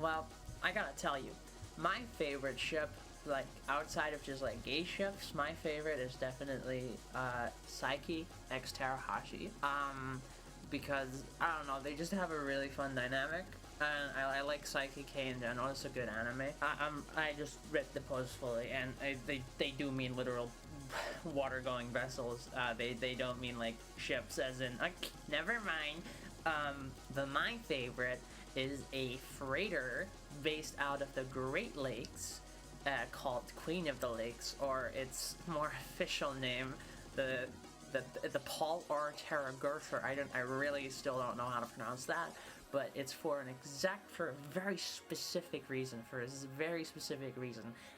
Well, I gotta tell you, my favorite ship, like outside of just like gay ships, my favorite is definitely Psyche x Terahashi. Because I don't know, they just have a really fun dynamic. And I like Psyche K in general. It's a good anime. I just read the post fully, and they do mean literal water-going vessels. They don't mean like ships, as in. Never mind. My favorite is a freighter based out of the Great Lakes, called Queen of the Lakes, or its more official name, the Paul R. Terragurther. I really still don't know how to pronounce that, but it's for a very specific reason,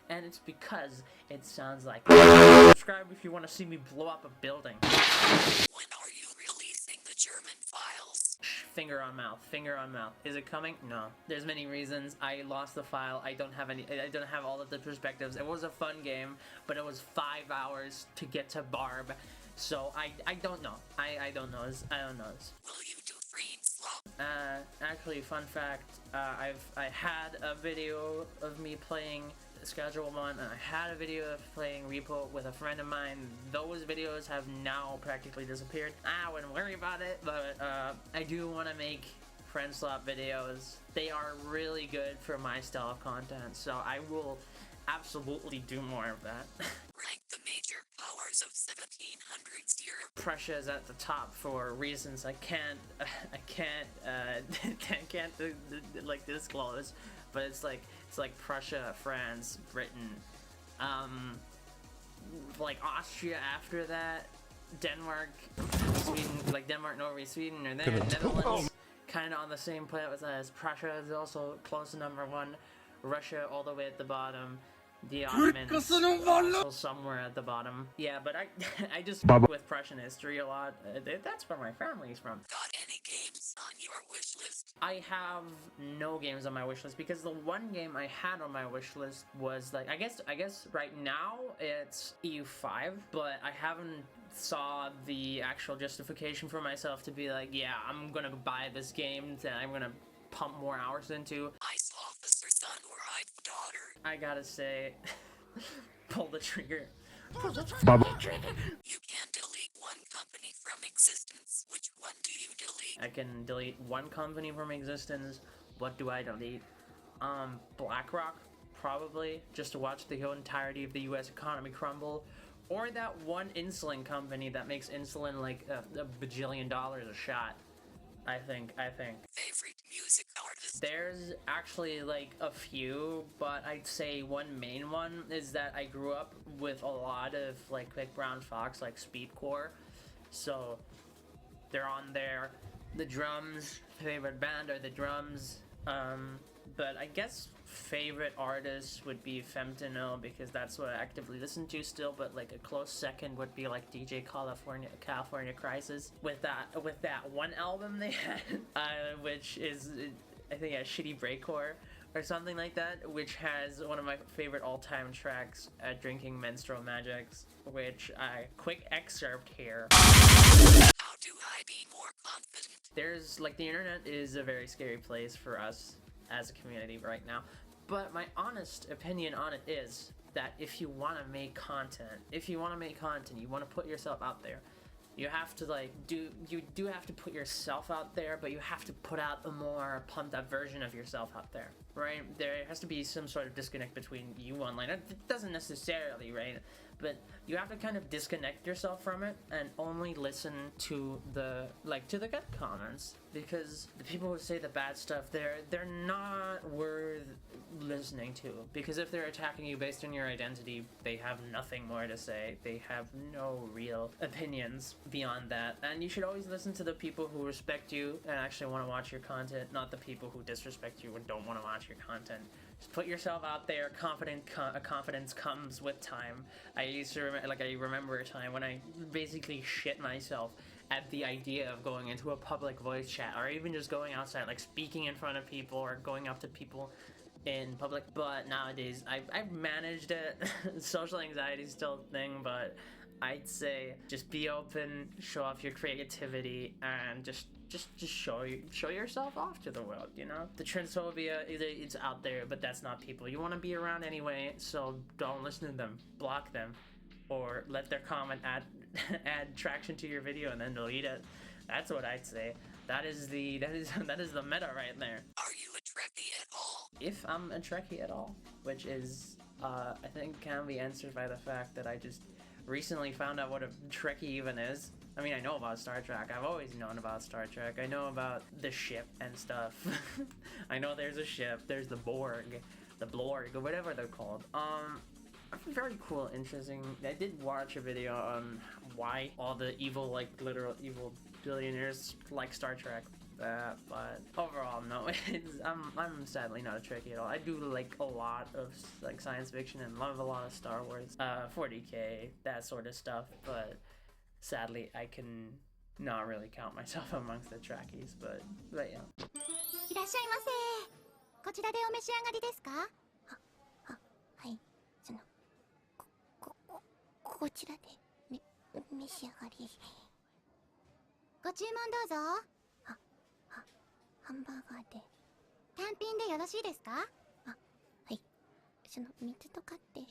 and it's because it sounds like. Subscribe if you want to see me blow up a building. When are you releasing the German files? Finger on mouth. Is it coming? No. There's many reasons. I lost the file. I don't have all of the perspectives. It was a fun game, but it was 5 hours to get to Barb. So I don't know. I don't know. I don't know. Will you do free swap? Actually, fun fact, I had a video of me playing Schedule 1, and I had a video of playing Repo with a friend of mine. Those videos have now practically disappeared. I wouldn't worry about it, but I do want to make friend swap videos. They are really good for my style of content, so I will absolutely do more of that. Rank the major powers of 1700s Europe. Prussia is at the top for reasons I can't like disclose, but it's like Prussia, France, Britain, like Austria after that, Denmark, Sweden, like Denmark, Norway, Sweden, or there, Netherlands, kind of on the same plate as Prussia is also close to number 1, Russia all the way at the bottom, the Ottomans also somewhere at the bottom. Yeah, but I just with Prussian history a lot. That's where my family's from. Got any games on your wish list? I have no games on my wish list because the one game I had on my wish list was like I guess right now it's EU5, but I haven't saw the actual justification for myself to be like, yeah, I'm gonna buy this game that I'm gonna pump more hours into. Ice officer son or I've daughter. I gotta say, pull the trigger. You can delete one company from existence. Which one do you delete? I can delete one company from existence. What do I delete? BlackRock, probably, just to watch the whole entirety of the US economy crumble. Or that one insulin company that makes insulin like a bajillion dollars a shot. I think. Favorite music artist? There's actually like a few, but I'd say one main one is that I grew up with a lot of like Quick Brown Fox, like speedcore, so they're on there. The drums, favorite band are the drums, but I guess favorite artist would be Femtino because that's what I actively listen to still, but like a close second would be like DJ California Crisis with that one album they had, which is I think a Shitty Breakcore or something like that, which has one of my favorite all-time tracks, Drinking Menstrual Magics, which quick excerpt here. How do I be more confident? There's like the internet is a very scary place for us as a community right now, but my honest opinion on it is that if you want to make content, you want to put yourself out there, you have to you do have to put yourself out there, but you have to put out a more pumped up version of yourself out there, right? There has to be some sort of disconnect between you online. It doesn't necessarily, right? But you have to kind of disconnect yourself from it and only listen to the good comments, because the people who say the bad stuff, they're not worth listening to, because if they're attacking you based on your identity, they have nothing more to say. They have no real opinions beyond that, and you should always listen to the people who respect you and actually want to watch your content, not the people who disrespect you and don't want to watch your content. Just put yourself out there. Confidence comes with time. I remember a time when I basically shit myself at the idea of going into a public voice chat, or even just going outside, like speaking in front of people or going up to people in public. But nowadays I've managed it. Social anxiety is still a thing, but I'd say just be open, show off your creativity, and just show yourself off to the world. You know, the transphobia it's out there, but that's not people you want to be around anyway. So don't listen to them, block them, or let their comment add traction to your video and then delete it. That's what I'd say. That is the meta right there. Are you a Trekkie at all? If I'm a Trekkie at all, which is I think can be answered by the fact that I just recently found out what a Trekkie even is. I mean, I know about Star Trek. I've always known about Star Trek. I know about the ship and stuff. I know there's a ship. There's the Borg, the Blorg, or whatever they're called. Very cool, interesting. I did watch a video on why all the evil, like literal evil billionaires like Star Trek. But overall, no. I'm sadly not a Trekkie at all. I do like a lot of like science fiction and love a lot of Star Wars, 40K, that sort of stuff. But sadly, I can not really count myself amongst the Trekkies. But yeah. いらっしゃいませ。こちらでお召し上がりですか？はい。こちらで召し上がり。ご注文どうぞ。ハンバーガーで。単品でよろしいですか？はい。水とかって、